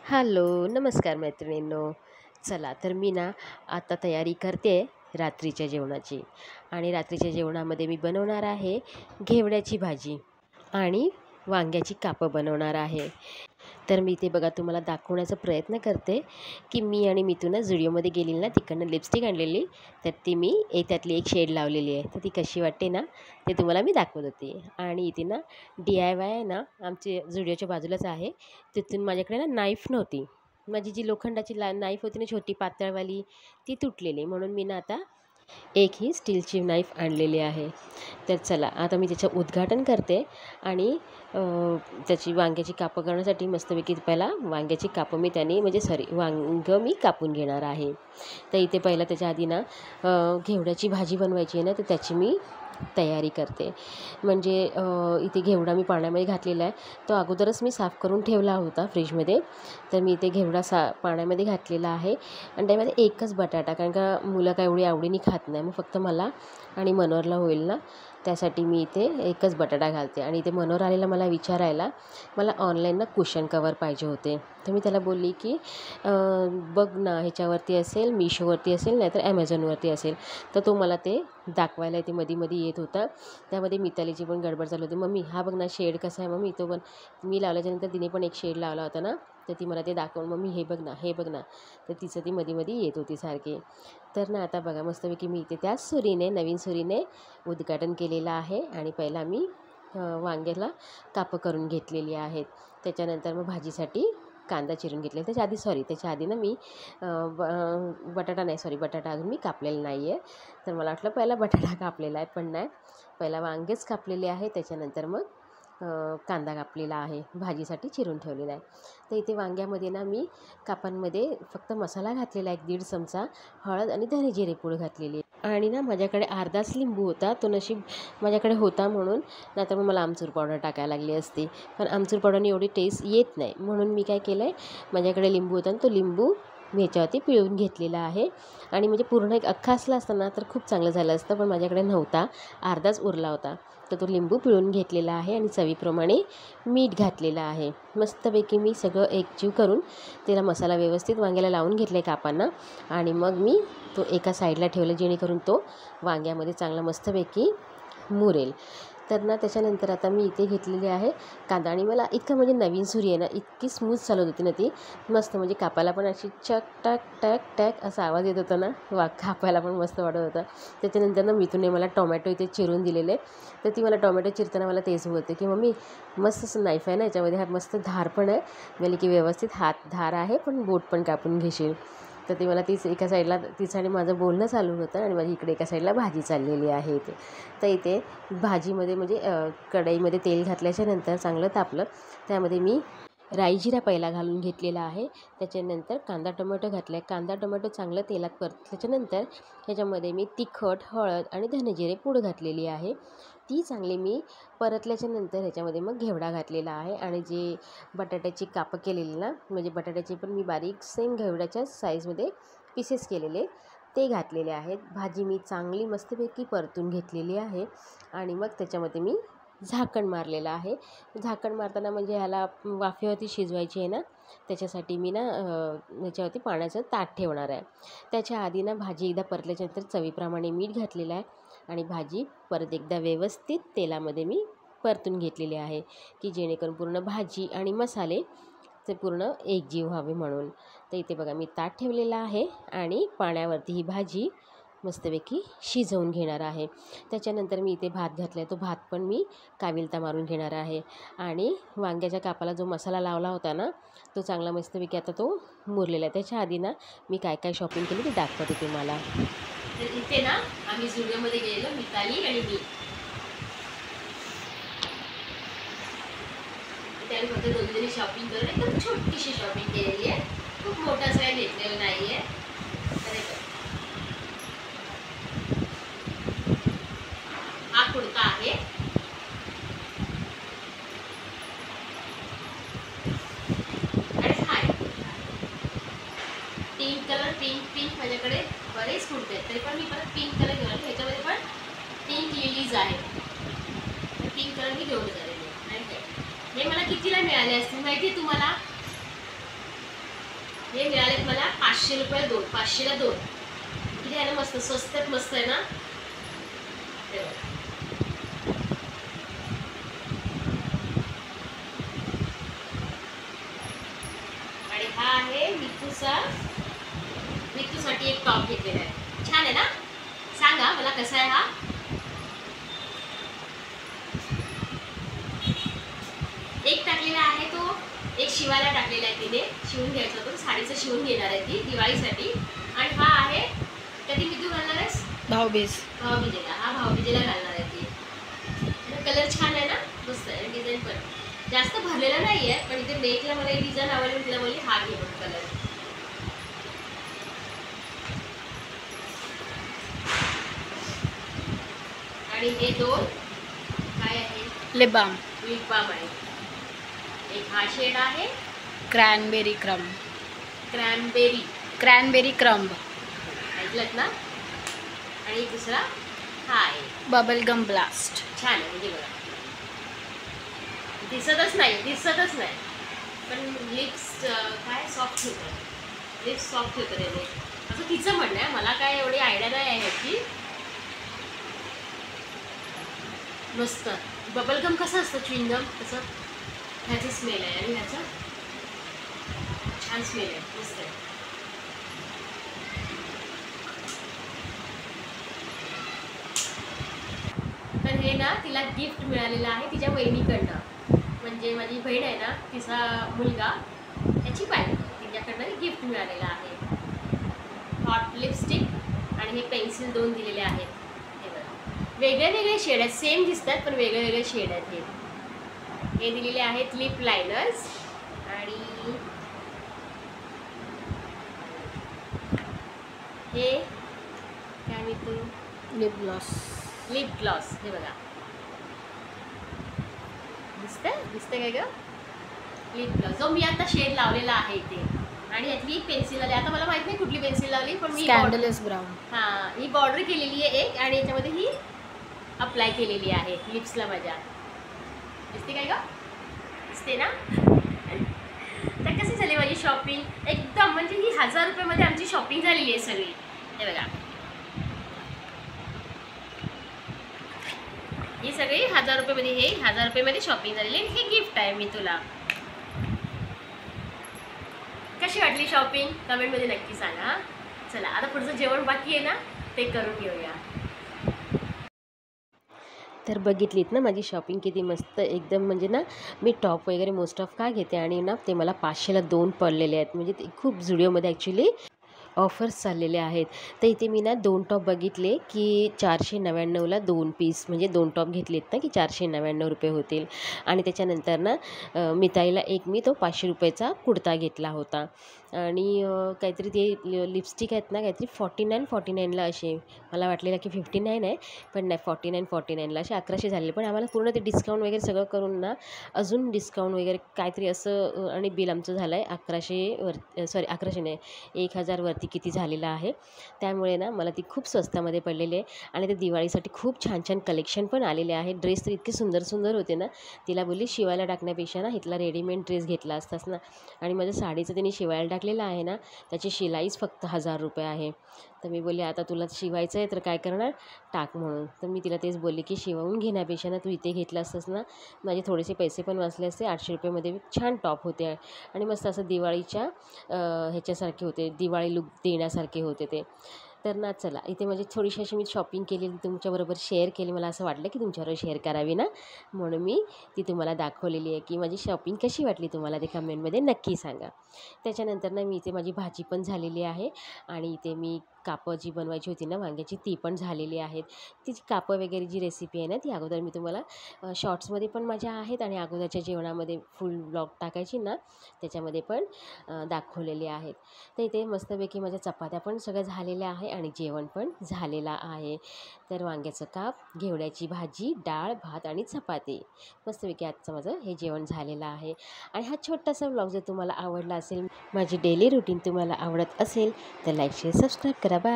Hello, नमस्कार मैत्रिणींनो. चला तर मी ना आता तयारी करते रात्रीच्या जेवणाची. आणि रात्रीच्या जेवणामध्ये मी बनवणार आहे घेवड्याची भाजी आणि वांग्याची कापं बनवणार आहे. तर मी ते बघा तुम्हाला दाखवण्याचा प्रयत्न करते की मी आणि मितू ना झुडिओमध्ये गेलेली ना, तिकडनं लिपस्टिक आणलेली. तर ती मी त्यातली एक शेड लावलेली आहे. तर ती कशी वाटते ना, ते तुम्हाला मी दाखवत होते. आणि इथे ना DIY आहे ना, आमचे झुडिओच्या बाजूलाच आहे. तिथून माझ्याकडे ना नाईफ नव्हती. माझी जी लोखंडाची नाईफ होती ना, छोटी पातळवाली, ती तुटलेली. म्हणून मी ना आता एक ही स्टीलची नाईफ आणलेली आहे. तर चला आता मी त्याचं उद्घाटन करते. आणि त्याची वांग्याची कापं करण्यासाठी मस्तपैकी पहिला वांग्याची कापं मी त्याने म्हणजे वांगं मी कापून घेणार आहे. तर इथे पहिलं त्याच्या आधी ना घेवड्याची भाजी बनवायची आहे ना, तर त्याची मी तयारी करते. म्हणजे इथे घेवडा मी पाण्यामध्ये घातलेला आहे. तो अगोदरच मी साफ करून ठेवला होता फ्रीजमध्ये. तर मी इथे घेवडा पाण्यामध्ये घातलेला आहे. आणि त्यामध्ये एकच बटाटा, कारण का मुलं काय एवढी आवडीने खात नाही. मग फक्त मला आणि मनोहरला होईल ना, त्यासाठी मी इथे एकच बटाटा घालते. आणि इथे मनोहर आलेला मला विचारायला, मला ऑनलाईन ना कुशन कवर पाहिजे होते. तर मी त्याला बोलली की बघ ना, ह्याच्यावरती असेल, मिशोवरती असेल, नाहीतर ॲमेझॉनवरती असेल. तर तो मला ते दाखवायला इथे मध्ये येत होता. त्यामध्ये मितालीची पण गडबड चालू होती. मम्मी हा बघ ना शेड कसा आहे मम्मी. तो पण मी लावल्याच्यानंतर तिने पण एक शेड लावला होता ना, तर ती मला ते दाखवून मम्मी हे बघ ना, हे बघ ना. तर तिचं ती मध्ये येत होती सारखी. तर ना आता बघा मस्तपैकी मी इथे त्याच सुरीने, नवीन सुरीने उद्घाटन केलेलं आहे. आणि पहिला मी वांग्याला कापं करून घेतलेली आहेत. त्याच्यानंतर मग भाजीसाठी कांदा चिरून घेतलेला. त्याच्या आधी ना मी बटाटा अजून मी कापलेला नाही आहे. तर मला वाटलं पहिला बटाटा कापलेला आहे, पण नाही. पहिला वांगेच कापलेले आहे, त्याच्यानंतर मग कांदा कापलेला आहे, भाजीसाठी चिरून ठेवलेला आहे. तर इथे वांग्यामध्ये ना मी कापांमध्ये फक्त मसाला घातलेला आहे, 1.5 चमचा हळद आणि धने जिरे पूड घातलेली आहे. आणि ना माझ्याकडे अर्धाच लिंबू होता, तो नशीब माझ्याकडे होता म्हणून, नाहीतर मग मला आमचूर पावडर टाकायला लागली असती. पण आमचूर पावडरने एवढी टेस्ट येत नाही. म्हणून मी काय केलं आहे, माझ्याकडे लिंबू होता आणि तो लिंबू मी ह्याच्यावरती पिळून घेतलेला आहे. आणि म्हणजे पूर्ण एक अख्खा असला असता ना तर खूप चांगलं झालं असतं, पण माझ्याकडे नव्हता, अर्धाच उरला होता. तर तो लिंबू पिळून घेतलेला आहे. आणि चवीप्रमाणे मीठ घातलेलं आहे. मस्तपैकी मी सगळं एकजीव करून त्याला मसाला व्यवस्थित वांग्याला लावून घेतला आहे कापांना. आणि मग मी तो एका साईडला ठेवला, जेणेकरून तो वांग्यामध्ये चांगला मस्तपैकी मुरेल. तर ना त्याच्यानंतर आता मी इथे घेतलेली आहे कांदा. आणि मला इतकं म्हणजे नवीन सुरी आहे ना, इतकी स्मूथ चालत होती ना ती, मस्त. म्हणजे कापायला पण अशी चक टक टक टक असा आवाज येत होता ना, कापायला पण मस्त वाटत होतं. त्याच्यानंतर ना मिथूनने मला टोमॅटो इथे चिरून दिलेले. तर ती मला टोमॅटो चिरताना मला तेच बोलते की मम्मी मस्त असं नाईफ आहे ना, याच्यामध्ये हा मस्त धार पण आहे. म्हणजे की व्यवस्थित हात धार आहे, पण बोट पण कापून घेशील. तर ती मला तीच एका साईडला, तिचं आणि माझं बोलणं चालू होतं. आणि माझी इकडे एका साईडला भाजी चाललेली आहे इथे. तर इथे भाजीमध्ये म्हणजे कढईमध्ये तेल घातल्याच्यानंतर चांगलं तापलं, त्यामध्ये मी राई जिरा पहिला घालून घेतलेला आहे. त्याच्यानंतर कांदा टोमॅटो घातला आहे. कांदा टोमॅटो चांगलं तेलात परतल्याच्यानंतर ह्याच्यामध्ये मी तिखट, हळद आणि धने जिरे पूड घातलेली आहे. ती चांगली मी परतल्याच्यानंतर ह्याच्यामध्ये मग घेवडा घातलेला आहे. आणि जे बटाट्याची कापं केलेली ना, म्हणजे बटाट्याची पण मी बारीक सेम घेवड्याच्या साईजमध्ये पीसेस केलेले, ते घातलेले आहेत. भाजी मी चांगली मस्तपैकी परतून घेतलेली आहे. आणि मग त्याच्यामध्ये मी झाकण मारलेलं आहे. झाकण मारताना म्हणजे ह्याला वाफेवरती शिजवायची आहे ना, त्याच्यासाठी मी ना ह्याच्यावरती पाण्याचं ताट ठेवणार आहे. त्याच्या आधी ना भाजी एकदा परतल्याच्यानंतर चवीप्रमाणे मीठ घातलेलं आहे. आणि भाजी परत एकदा व्यवस्थित तेलामध्ये मी परतून घेतलेली आहे, की जेणेकरून पूर्ण भाजी आणि मसाले ते पूर्ण एकजीव व्हावे म्हणून. तर इथे बघा मी ताट ठेवलेलं आहे आणि पाण्यावरती ही भाजी मस्तपैकी शिजवून घेणार आहे. त्याच्यानंतर मी इथे भात घातला आहे, तो भात पण मी काविलता मारून घेणार आहे. आणि वांग्याच्या कापाला जो मसाला लावला होता ना, तो चांगला मस्तपैकी आता तो मुरलेला आहे. त्याच्या आधी ना मी काय काय शॉपिंग केली ते दाखवते तुम्हाला. तर इथे ना आम्ही झुडिओमध्ये गेलेलो, मिताली आणि मी. त्याने फक्त दोघीजणी शॉपिंग करून एकदम छोटीशी शॉपिंग केलेली आहे, खूप मोठं असं काही घेतलेलं नाही आहे. हा कुर्ता आहे. आणि हाय पिंक कलर, पिंक माझ्याकडे बरेच कुर्ते आहेत, तरी पण मी परत पिंक कलर घेऊन आले. ह्याच्यामध्ये पण पिंक लिलीज आहे, पिंक कलर मी घेऊन झालेले. हे मला कितीला मिळाले असतील माहिती आहे तुम्हाला? हे मिळाले मला 500 रुपये 2, 500ला 2. किती आहे ना, मस्त स्वस्तात मस्त आहे ना. आणि हा आहे मितूसाठी एक टॉप घेतलेला आहे. छान आहे ना, सांगा मला कसा आहे हा. एक टाकलेला आहे तो, एक शिवायला टाकलेला आहे तिने, शिवून घ्यायचा होता, साडीचं शिवून घेणार आहे ती दिवाळीसाठी. आणि हा आहे कधी मितू घालणार आहेस? भाऊबीजेला. हा भाऊबीजेला घालणार आहे ती. कलर छान आहे ना, मस्त आहे. डिझाईन पण जास्त भरलेला नाही आहे, पण इथे नेकला मला एक डिझाईन आवडली, तिला बोलली हा घे म्हणून कलर. आणि हे 2 काय आहे? लिप बाम आहे. एक हा शेड आहे क्रॅनबेरी क्रम्ब, ऐकलत ना. आणि दुसरा हा आहे बबल गम ब्लास्ट. छान आहे, म्हणजे बघा दिसतच नाही, पण लिप्स काय सॉफ्ट होतं, लिप्स सॉफ्ट होतं त्याने, असं तिचं म्हणणं आहे. मला काय एवढी आयडिया नाही आहे ह्याची. मस्त बबलगम कसं असतं, च्युइंगम तसं ह्याचं स्मेल आहे. आणि ह्याचं छान स्मेल आहे, मस्त आहे. तर हे ना तिला गिफ्ट मिळालेलं आहे तिच्या वहिनीकडनं, म्हणजे माझी बहीण आहे ना, तिचा मुलगा, त्याची बायको, तिच्याकडनं गिफ्ट मिळालेलं आहे. हॉट लिपस्टिक आणि हे पेन्सिल 2 दिलेले आहेत. हे बघा वेगळे शेड आहेत, सेम दिसतात पण वेगळे शेड आहेत. हे दिलेले आहेत लिप लायनर्स. आणि हे काय म्हणतो, लिप ग्लॉस. हे बघा दिसतंय काय ग, लिप ग्लॉस, जो मी आता शेड लावलेला आहे इथे. आणि यातली पेन्सिल आली, आता मला माहित नाही कुठली पेन्सिल लावली, पण मी स्कॅन्डलस ब्राऊन, हां ही बॉर्डर केलेली आहे एक, आणि याच्यामध्ये ही अप्लाय केलेली आहे लिप्सला माझ्या. दिसते काय ग, दिसते ना. तर कशी झाली माझी शॉपिंग, एकदम म्हणजे ही 1000 रुपयामध्ये आमची शॉपिंग झालेली आहे सगळी. हे बघा ही सगळी 1000 रुपयामध्ये, हे 1000 रुपयामध्ये शॉपिंग झालेली. हे गिफ्ट आहे मी तुला. कशी वाटली शॉपिंग कमेंटमध्ये नक्की सांगा. चला आता पुढचं जेवण बाकी आहे ना, ते करून घेऊया. तर बघितलीत ना माझी शॉपिंग किती मस्त एकदम. म्हणजे ना मी टॉप वगैरे मोस्ट ऑफ काय घेते, आणि ना ते मला 500ला 2 पडलेले आहेत. म्हणजे ते खूप झुडिओमध्ये ॲक्च्युली ऑफर्स चाललेले आहेत. तर इथे मी ना 2 टॉप बघितले की 499ला 2 पीस, म्हणजे 2 टॉप घेतलेत ना की 499 रुपये होतील. आणि त्याच्यानंतर ना मिताईला एक मी तो 500 रुपयाचा कुर्ता घेतला होता. आणि काहीतरी ते लिपस्टिक आहेत ना, काहीतरी 49ला असे, मला वाटलेलं की 59 आहे, पण नाही 49ला असे 1100 झालेले. पण आम्हाला पूर्ण ते डिस्काउंट वगैरे सगळं करून ना अजून डिस्काउंट वगैरे काहीतरी असं, आणि बिल आमचं झालं आहे 1100 सॉरी 1100 नाही 1000 वरती किती झालेलं आहे. त्यामुळे ना मला ती खूप स्वस्तामध्ये पडलेली आहे. आणि ते दिवाळीसाठी खूप छान छान कलेक्शन पण आलेले आहे. ड्रेस तर इतके सुंदर सुंदर होते ना, तिला बोलली शिवायला टाकण्यापेक्षा ना इथला रेडीमेड ड्रेस घेतला असतास ना. आणि माझ्या साडीचं तिने शिवायला टाकलेलं आहे ना, त्याची शिलाईच फक्त 1000 रुपये आहे. तर मी बोलली आता तुला शिवायचं आहे तर काय करणार, टाक म्हणून. तर मी तिला तेच बोलली की शिवून घेण्यापेक्षा ना तू इथे घेतलं असतंस ना, माझे थोडेसे पैसे पण वाचले असते. 800 रुपयेमध्ये छान टॉप होते आणि मस्त असं दिवाळीच्या ह्याच्यासारखे होते, दिवाळी लुक देण्यासारखे होते ते. तर ना चला इथे माझी थोडीशी अशी मी शॉपिंग केलेली तुमच्याबरोबर शेअर केली. मला असं वाटलं की तुमच्याबरोबर शेअर करावी ना, म्हणून मी ती तुम्हाला दाखवलेली आहे. की माझी शॉपिंग कशी वाटली तुम्हाला ते कमेंटमध्ये नक्की सांगा. त्याच्यानंतर ना मी इथे माझी भाजी पण झालेली आहे. आणि इथे मी कापं जी बनवायची होती ना वांग्याची ती पण झालेली आहेत. तिची कापं वगैरे जी रेसिपी आहे ना ती अगोदर मी तुम्हाला शॉर्ट्समध्ये पण माझ्या आहेत, आणि अगोदरच्या जेवणामध्ये फुल ब्लॉग टाकायची ना त्याच्यामध्ये पण दाखवलेले आहेत. तर इथे मस्तपैकी माझ्या चपात्या पण सगळं झालेल्या आहे आणि जेवण पण झालेलं आहे. तर वांग्याचं काप, घेवड्याची भाजी, डाळ, भात आणि चपाती, मस्तपैकी आजचं माझं हे जेवण झालेलं आहे. आणि हा छोटासा ब्लॉग जर तुम्हाला आवडला असेल, माझी डेली रुटीन तुम्हाला आवडत असेल तर लाईक शेअर सबस्क्राईब करा. बाय.